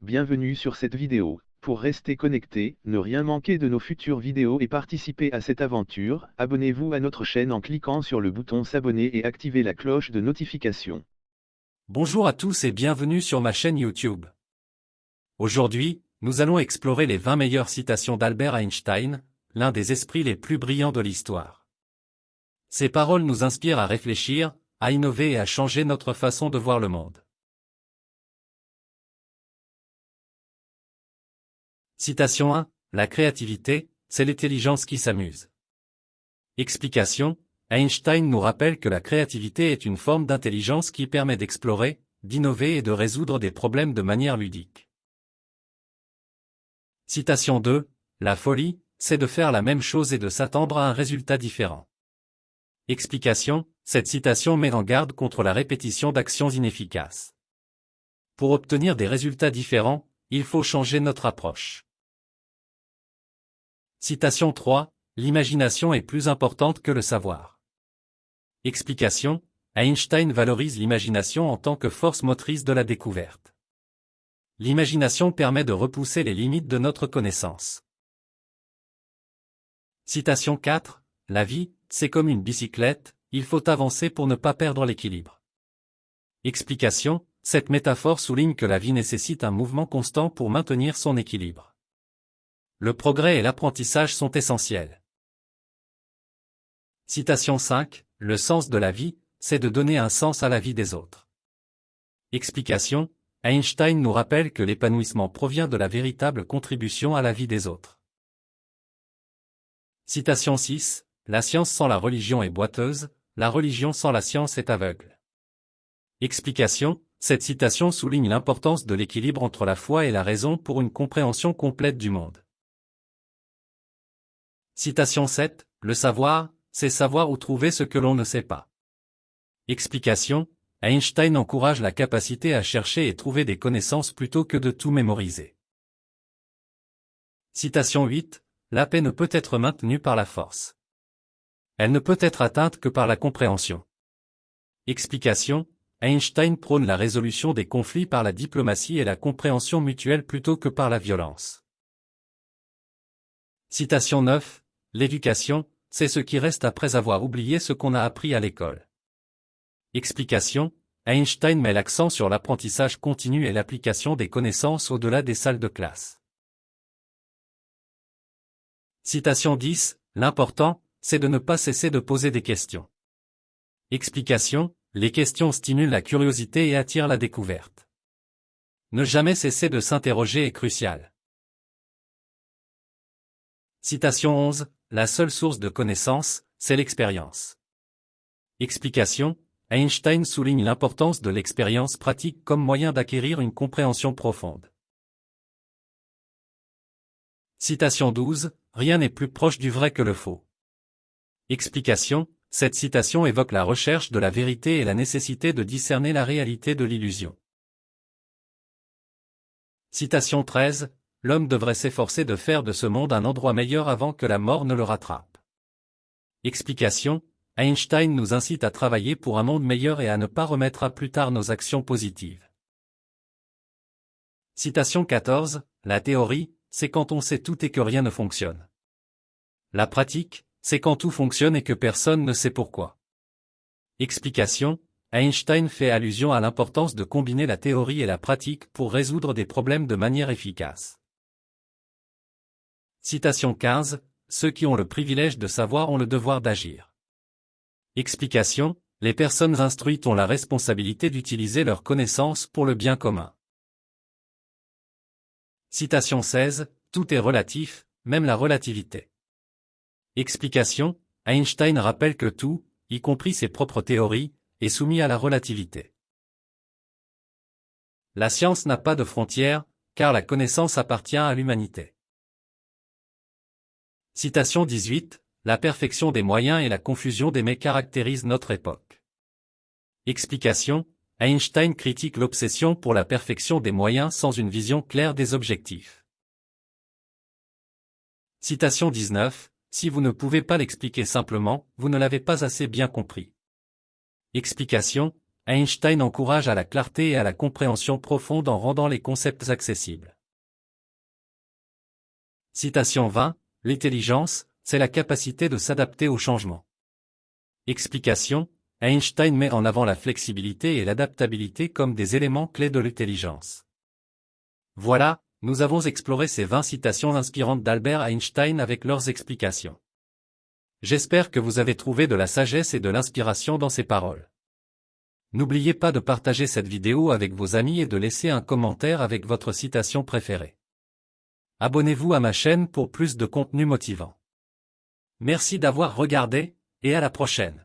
Bienvenue sur cette vidéo. Pour rester connecté, ne rien manquer de nos futures vidéos et participer à cette aventure, abonnez-vous à notre chaîne en cliquant sur le bouton s'abonner et activez la cloche de notification. Bonjour à tous et bienvenue sur ma chaîne YouTube. Aujourd'hui, nous allons explorer les 20 meilleures citations d'Albert Einstein, l'un des esprits les plus brillants de l'histoire. Ses paroles nous inspirent à réfléchir, à innover et à changer notre façon de voir le monde. Citation 1. La créativité, c'est l'intelligence qui s'amuse. Explication. Einstein nous rappelle que la créativité est une forme d'intelligence qui permet d'explorer, d'innover et de résoudre des problèmes de manière ludique. Citation 2. La folie, c'est de faire la même chose et de s'attendre à un résultat différent. Explication. Cette citation met en garde contre la répétition d'actions inefficaces. Pour obtenir des résultats différents, il faut changer notre approche. Citation 3. L'imagination est plus importante que le savoir. Explication. Einstein valorise l'imagination en tant que force motrice de la découverte. L'imagination permet de repousser les limites de notre connaissance. Citation 4. La vie, c'est comme une bicyclette, il faut avancer pour ne pas perdre l'équilibre. Explication. Cette métaphore souligne que la vie nécessite un mouvement constant pour maintenir son équilibre. Le progrès et l'apprentissage sont essentiels. Citation 5. Le sens de la vie, c'est de donner un sens à la vie des autres. Explication. Einstein nous rappelle que l'épanouissement provient de la véritable contribution à la vie des autres. Citation 6. La science sans la religion est boiteuse, la religion sans la science est aveugle. Explication. Cette citation souligne l'importance de l'équilibre entre la foi et la raison pour une compréhension complète du monde. Citation 7. Le savoir, c'est savoir où trouver ce que l'on ne sait pas. Explication. Einstein encourage la capacité à chercher et trouver des connaissances plutôt que de tout mémoriser. Citation 8. La paix ne peut être maintenue par la force. Elle ne peut être atteinte que par la compréhension. Explication. Einstein prône la résolution des conflits par la diplomatie et la compréhension mutuelle plutôt que par la violence. Citation 9. L'éducation, c'est ce qui reste après avoir oublié ce qu'on a appris à l'école. Explication. Einstein met l'accent sur l'apprentissage continu et l'application des connaissances au-delà des salles de classe. Citation 10. L'important, c'est de ne pas cesser de poser des questions. Explication. Les questions stimulent la curiosité et attirent la découverte. Ne jamais cesser de s'interroger est crucial. Citation 11. La seule source de connaissance, c'est l'expérience. Explication. Einstein souligne l'importance de l'expérience pratique comme moyen d'acquérir une compréhension profonde. Citation 12. Rien n'est plus proche du vrai que le faux. Explication. Cette citation évoque la recherche de la vérité et la nécessité de discerner la réalité de l'illusion. Citation 13. L'homme devrait s'efforcer de faire de ce monde un endroit meilleur avant que la mort ne le rattrape. Explication. Einstein nous incite à travailler pour un monde meilleur et à ne pas remettre à plus tard nos actions positives. Citation 14. La théorie, c'est quand on sait tout et que rien ne fonctionne. La pratique, c'est quand tout fonctionne et que personne ne sait pourquoi. Explication. Einstein fait allusion à l'importance de combiner la théorie et la pratique pour résoudre des problèmes de manière efficace. Citation 15. Ceux qui ont le privilège de savoir ont le devoir d'agir. Explication. Les personnes instruites ont la responsabilité d'utiliser leurs connaissances pour le bien commun. Citation 16. Tout est relatif, même la relativité. Explication. Einstein rappelle que tout, y compris ses propres théories, est soumis à la relativité. La science n'a pas de frontières, car la connaissance appartient à l'humanité. Citation 18. La perfection des moyens et la confusion des mets caractérisent notre époque. Explication. Einstein critique l'obsession pour la perfection des moyens sans une vision claire des objectifs. Citation 19. Si vous ne pouvez pas l'expliquer simplement, vous ne l'avez pas assez bien compris. Explication. Einstein encourage à la clarté et à la compréhension profonde en rendant les concepts accessibles. Citation 20. L'intelligence, c'est la capacité de s'adapter au changement. Explication. Einstein met en avant la flexibilité et l'adaptabilité comme des éléments clés de l'intelligence. Voilà, nous avons exploré ces 20 citations inspirantes d'Albert Einstein avec leurs explications. J'espère que vous avez trouvé de la sagesse et de l'inspiration dans ces paroles. N'oubliez pas de partager cette vidéo avec vos amis et de laisser un commentaire avec votre citation préférée. Abonnez-vous à ma chaîne pour plus de contenu motivant. Merci d'avoir regardé, et à la prochaine.